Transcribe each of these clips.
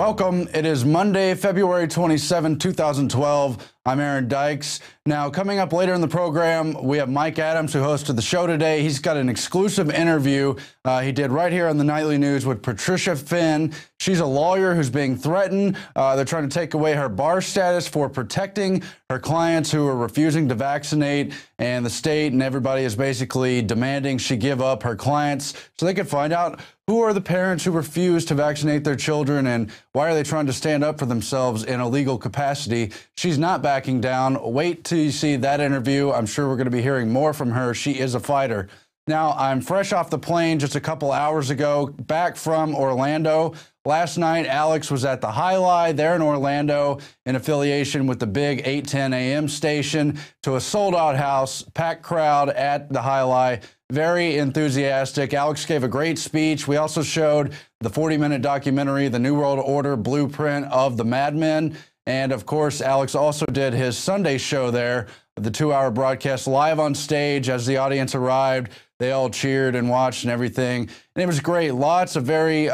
Welcome. It is Monday, February 27, 2012. I'm Aaron Dykes. Now, coming up later in the program, we have Mike Adams, who hosted the show today. He's got an exclusive interview he did right here on the Nightly News with Patricia Finn. She's a lawyer who's being threatened. They're trying to take away her bar status for protecting her clients who are refusing to vaccinate, and the state and everybody is basically demanding she give up her clients so they can find out who are the parents who refuse to vaccinate their children and why are they trying to stand up for themselves in a legal capacity. She's not backing down. Wait till you see that interview. I'm sure we're going to be hearing more from her. She is a fighter. Now, I'm fresh off the plane just a couple hours ago, back from Orlando. Last night, Alex was at the Highlight there in Orlando in affiliation with the big 8:10 a.m. station to a sold-out house, packed crowd at the Highlight. Very enthusiastic. Alex gave a great speech. We also showed the 40-minute documentary, The New World Order Blueprint of the Mad Men. And, of course, Alex also did his Sunday show there, the 2-hour broadcast live on stage. As the audience arrived, they all cheered and watched and everything. And it was great. Lots of very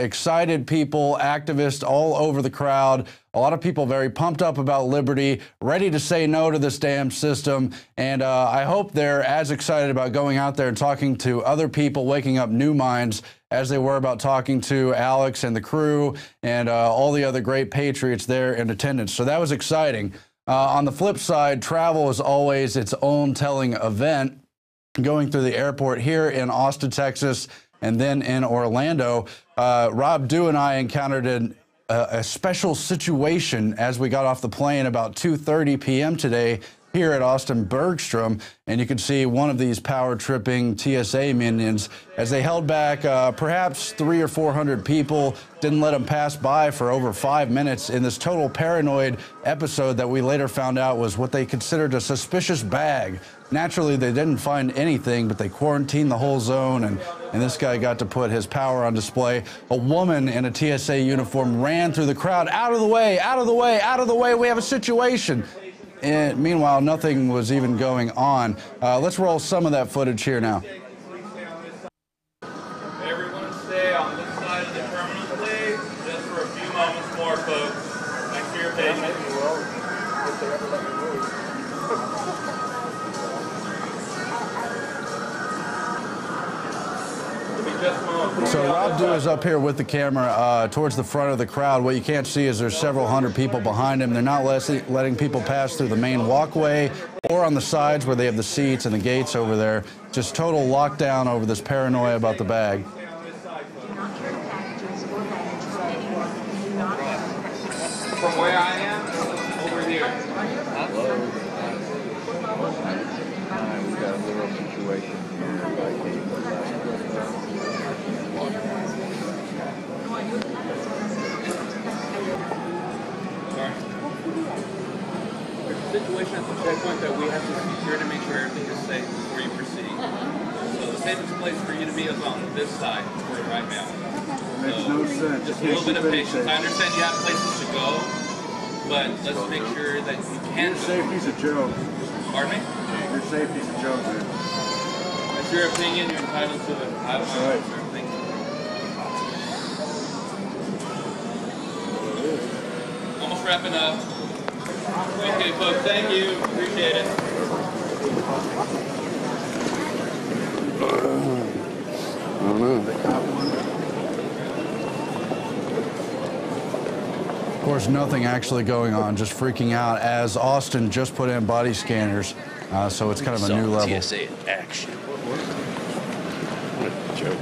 excited people, activists all over the crowd. A lot of people very pumped up about liberty, ready to say no to this damn system. And I hope they're as excited about going out there and talking to other people, waking up new minds, as they were about talking to Alex and the crew and all the other great patriots there in attendance. So that was exciting. On the flip side, travel is always its own telling event. Going through the airport here in Austin, Texas, and then in Orlando, Rob Dew and I encountered a special situation as we got off the plane about 2:30 p.m. today here at Austin Bergstrom, and you can see one of these power-tripping TSA minions as they held back perhaps 300 or 400 people, didn't let them pass by for over 5 minutes in this total paranoid episode that we later found out was what they considered a suspicious bag. Naturally, they didn't find anything, but they quarantined the whole zone, and this guy got to put his power on display. A woman in a TSA uniform ran through the crowd, out of the way, out of the way, out of the way, we have a situation. And meanwhile, nothing was even going on. Let's roll some of that footage here now. Everyone stay on this side of the terminal, please, just for a few moments more, folks. Thanks for your patience. So Rob Dew is up here with the camera towards the front of the crowd. What you can't see is there's several hundred people behind him. They're not letting people pass through the main walkway or on the sides where they have the seats and the gates over there. Just total lockdown over this paranoia about the bag. From where I am, over here. We've got a little situation here. There's a situation at the checkpoint that we have to secure to make sure everything is safe before you proceed. So the safest place for you to be is on this side right now. Makes no sense. Just a little bit of patience. I understand you have places to go, but let's make sure that you can. Your safety's a joke. Pardon me? Your safety's a joke, man. That's your opinion. You're entitled to it. I don't know. That's your opinion. Almost wrapping up. Okay, folks, thank you. Appreciate it. I don't know. Of course, nothing actually going on, just freaking out as Austin just put in body scanners, so it's kind of a new level. TSA in action. What a joke.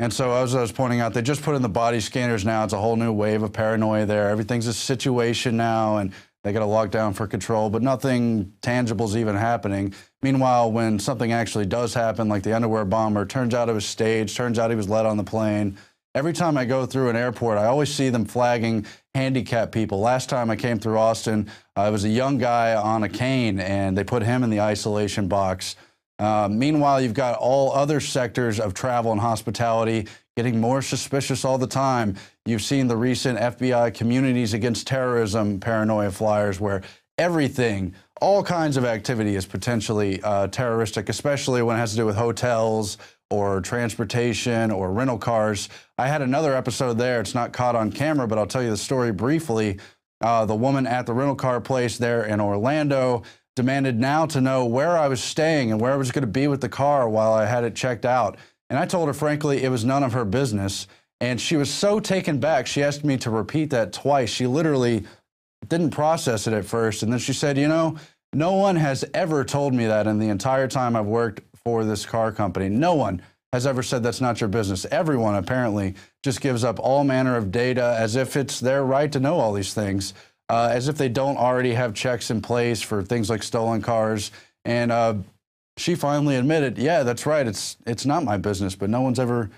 And so, as I was pointing out, they just put in the body scanners now. It's a whole new wave of paranoia there. Everything's a situation now, and they got to lock down for control, but nothing tangible is even happening. Meanwhile, when something actually does happen, like the underwear bomber, turns out it was staged, turns out he was let on the plane. Every time I go through an airport, I always see them flagging handicapped people. Last time I came through Austin, it was a young guy on a cane, and they put him in the isolation box. Meanwhile, you've got all other sectors of travel and hospitality getting more suspicious all the time. You've seen the recent FBI Communities Against Terrorism paranoia flyers where everything, all kinds of activity is potentially terroristic, especially when it has to do with hotels or transportation or rental cars. I had another episode there. It's not caught on camera, but I'll tell you the story briefly. The woman at the rental car place there in Orlando demanded now to know where I was staying and where I was going to be with the car while I had it checked out. And I told her, frankly, it was none of her business. And she was so taken back, she asked me to repeat that twice. She literally didn't process it at first. And then she said, you know, no one has ever told me that in the entire time I've worked for this car company. No one has ever said that's not your business. Everyone apparently just gives up all manner of data as if it's their right to know all these things, as if they don't already have checks in place for things like stolen cars. And she finally admitted, yeah, that's right. It's not my business, but no one's ever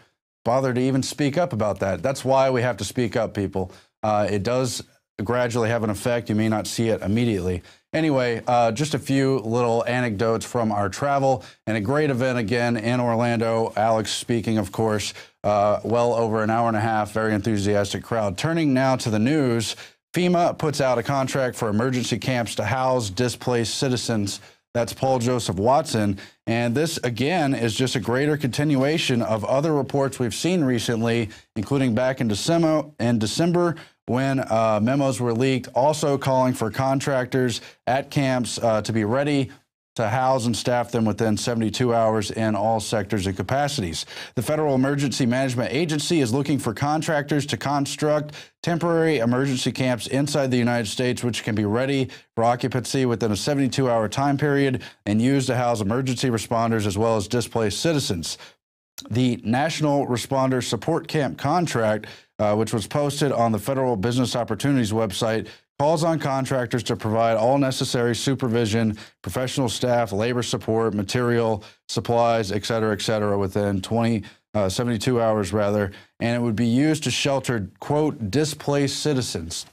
bothered to even speak up about that. That's why we have to speak up, people. It does gradually have an effect. You may not see it immediately. Anyway, just a few little anecdotes from our travel and a great event again in Orlando. Alex speaking, of course, well over an hour and a half, very enthusiastic crowd. Turning now to the news, FEMA puts out a contract for emergency camps to house displaced citizens. That's Paul Joseph Watson. And this, again, is just a greater continuation of other reports we've seen recently, including back in December when memos were leaked, also calling for contractors at camps to be ready to house and staff them within 72 hours in all sectors and capacities. The Federal Emergency Management Agency is looking for contractors to construct temporary emergency camps inside the United States, which can be ready for occupancy within a 72-hour time period and used to house emergency responders as well as displaced citizens. The National Responder Support Camp contract, which was posted on the Federal Business Opportunities website, calls on contractors to provide all necessary supervision, professional staff, labor support, material, supplies, et cetera, within 72 hours, rather, and it would be used to shelter, quote, displaced citizens.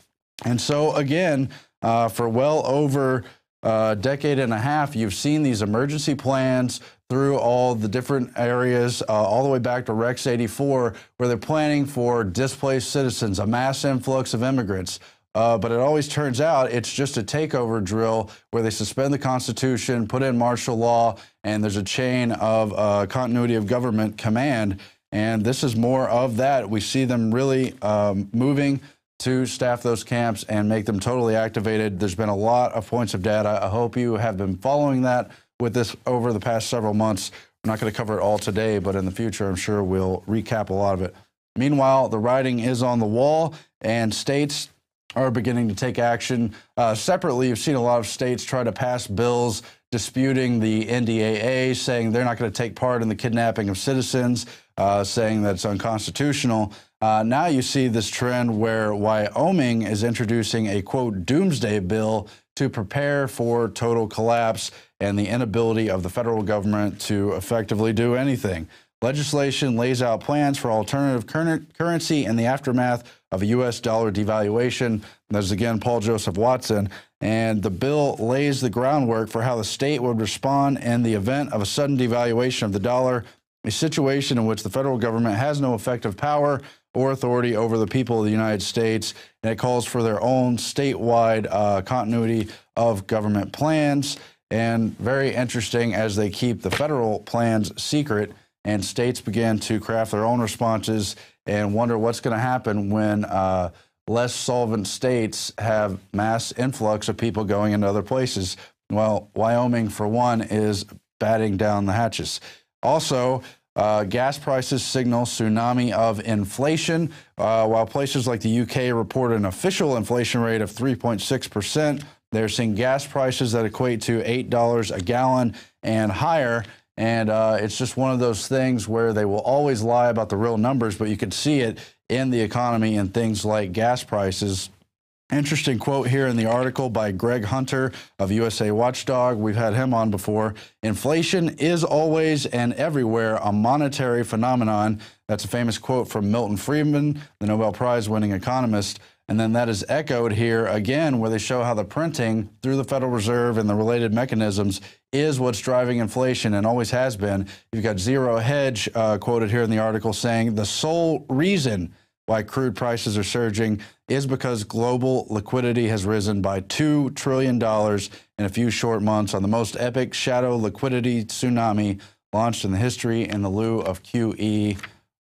And so, again, for well over a decade and a half, you've seen these emergency plans through all the different areas, all the way back to Rex 84, where they're planning for displaced citizens, a mass influx of immigrants. But it always turns out it's just a takeover drill where they suspend the Constitution, put in martial law, and there's a chain of continuity of government command. And this is more of that. We see them really moving to staff those camps and make them totally activated. There's been a lot of points of data. I hope you have been following that with this over the past several months. We're not going to cover it all today, but in the future, I'm sure we'll recap a lot of it. Meanwhile, the writing is on the wall, and states are beginning to take action. Separately, you've seen a lot of states try to pass bills disputing the NDAA, saying they're not going to take part in the kidnapping of citizens, saying that it's unconstitutional. Now you see this trend where Wyoming is introducing a, quote, doomsday bill to prepare for total collapse and the inability of the federal government to effectively do anything. Legislation lays out plans for alternative currency in the aftermath of a U.S. dollar devaluation. There's again Paul Joseph Watson, and the bill lays the groundwork for how the state would respond in the event of a sudden devaluation of the dollar, a situation in which the federal government has no effective power or authority over the people of the United States, and it calls for their own statewide continuity of government plans. And very interesting, as they keep the federal plans secret, and states begin to craft their own responses and wonder what's going to happen when less solvent states have mass influx of people going into other places. Well, Wyoming, for one, is batting down the hatches. Also, gas prices signal tsunami of inflation. While places like the UK report an official inflation rate of 3.6%, they're seeing gas prices that equate to $8 a gallon and higher. And it's just one of those things where they will always lie about the real numbers, but you can see it in the economy and things like gas prices. Interesting quote here in the article by Greg Hunter of USA Watchdog. We've had him on before. Inflation is always and everywhere a monetary phenomenon. That's a famous quote from Milton Friedman, the Nobel Prize-winning economist. And then that is echoed here again, where they show how the printing through the Federal Reserve and the related mechanisms is what's driving inflation and always has been. You've got Zero Hedge quoted here in the article saying the sole reason why crude prices are surging is because global liquidity has risen by $2 trillion in a few short months on the most epic shadow liquidity tsunami launched in the history in the lieu of QE.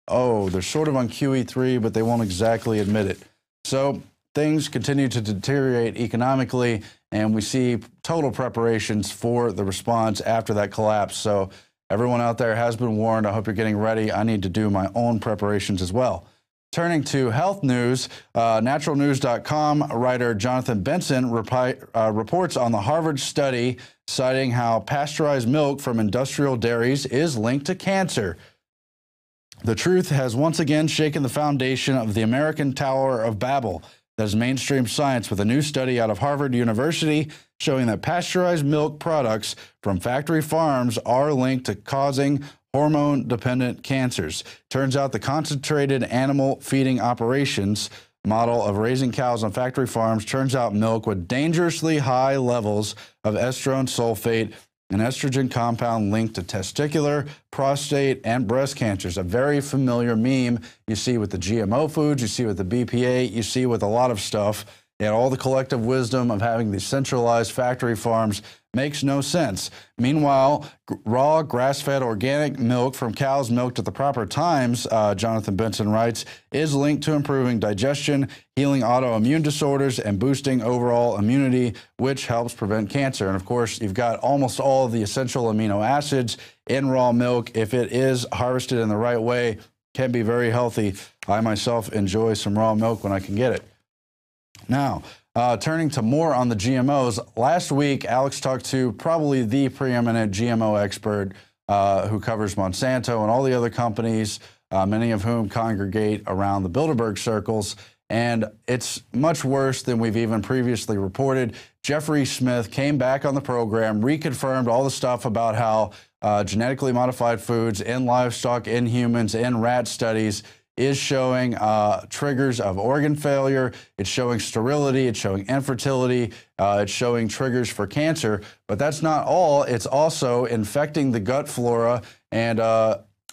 Oh, they're sort of on QE3, but they won't exactly admit it. So things continue to deteriorate economically, and we see total preparations for the response after that collapse. So everyone out there has been warned. I hope you're getting ready. I need to do my own preparations as well. Turning to health news, naturalnews.com writer Jonathan Benson reports on the Harvard study citing how pasteurized milk from industrial dairies is linked to cancer. The truth has once again shaken the foundation of the American Tower of Babel that is mainstream science, with a new study out of Harvard University showing that pasteurized milk products from factory farms are linked to causing hormone-dependent cancers. Turns out the concentrated animal feeding operations model of raising cows on factory farms turns out milk with dangerously high levels of estrone sulfate, an estrogen compound linked to testicular, prostate, and breast cancers. A very familiar meme you see with the GMO foods, you see with the BPA, you see with a lot of stuff. And all the collective wisdom of having these centralized factory farms makes no sense. Meanwhile, raw, grass-fed organic milk from cows milked at the proper times, Jonathan Benson writes, is linked to improving digestion, healing autoimmune disorders, and boosting overall immunity, which helps prevent cancer. And of course, you've got almost all of the essential amino acids in raw milk. If it is harvested in the right way, can be very healthy. I myself enjoy some raw milk when I can get it. Now, turning to more on the GMOs, last week Alex talked to probably the preeminent GMO expert who covers Monsanto and all the other companies, many of whom congregate around the Bilderberg circles, and it's much worse than we've even previously reported. Jeffrey Smith came back on the program, reconfirmed all the stuff about how genetically modified foods in livestock, in humans, in rat studies is showing triggers of organ failure, it's showing sterility, it's showing infertility, it's showing triggers for cancer. But that's not all. It's also infecting the gut flora, and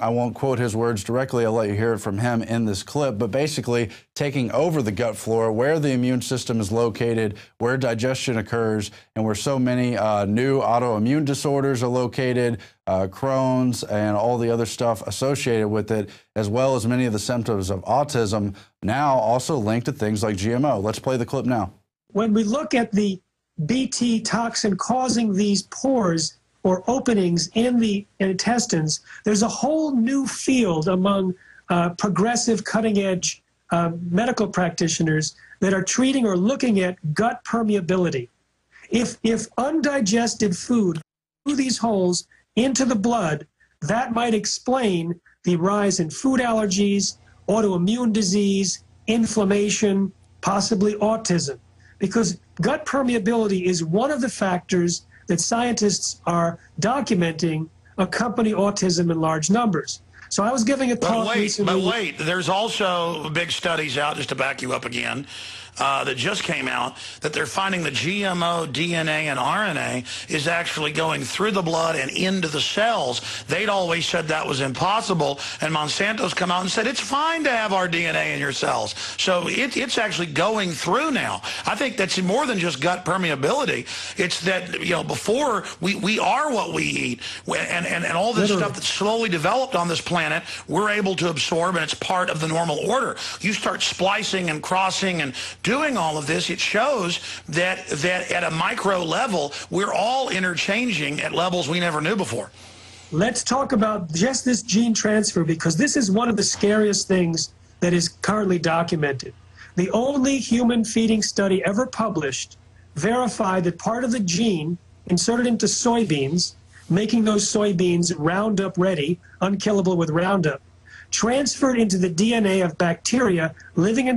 I won't quote his words directly. I'll let you hear it from him in this clip, but basically taking over the gut flora, where the immune system is located, where digestion occurs, and where so many new autoimmune disorders are located, Crohn's and all the other stuff associated with it, as well as many of the symptoms of autism, now also linked to things like GMO. Let's play the clip now. When we look at the Bt toxin causing these pores or openings in the intestines, there's a whole new field among progressive, cutting-edge medical practitioners that are treating or looking at gut permeability. If undigested food through these holes into the blood, that might explain the rise in food allergies, autoimmune disease, inflammation, possibly autism. Because gut permeability is one of the factors that scientists are documenting accompany autism in large numbers. So I was giving a talk recently. But wait, there's also big studies out, just to back you up again, that just came out, that they're finding the GMO DNA and RNA is actually going through the blood and into the cells. They'd always said that was impossible, and Monsanto's come out and said it's fine to have our DNA in your cells. So it's actually going through now. I think that's more than just gut permeability. It's that, you know, before we are what we eat, and all this stuff that's slowly developed on this planet, we're able to absorb, and it's part of the normal order. You start splicing and crossing and doing all of this, it shows that at a micro level, we're all interchanging at levels we never knew before. Let's talk about just this gene transfer, because this is one of the scariest things that is currently documented. The only human feeding study ever published verified that part of the gene inserted into soybeans, making those soybeans Roundup ready, unkillable with Roundup, transferred into the DNA of bacteria living in